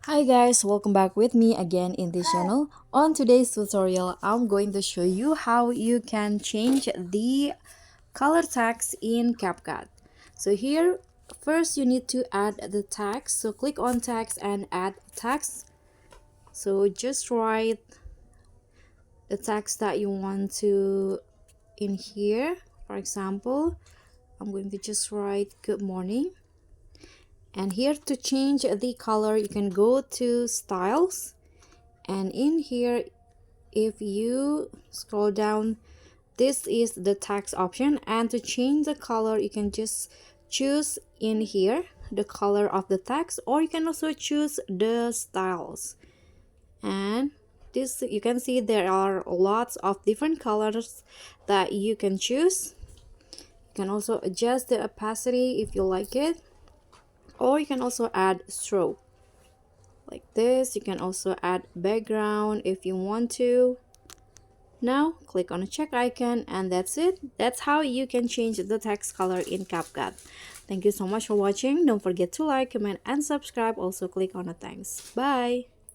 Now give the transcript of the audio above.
Hi guys, welcome back with me again in this channel. On today's tutorial, I'm going to show you how you can change the color text in CapCut. So here, first you need to add the text. So click on text and add text. So just write the text that you want to in here. For example, I'm going to just write good morning. And here to change the color, you can go to styles, and in here if you scroll down, this is the text option, and to change the color you can just choose in here the color of the text, or you can also choose the styles. And this, you can see there are lots of different colors that you can choose. You can also adjust the opacity if you like it, or you can also add stroke like this. You can also add background if you want to. Now click on the check icon, and that's it. That's how you can change the text color in CapCut. Thank you so much for watching. Don't forget to like, comment, and subscribe. Also click on the thanks. Bye.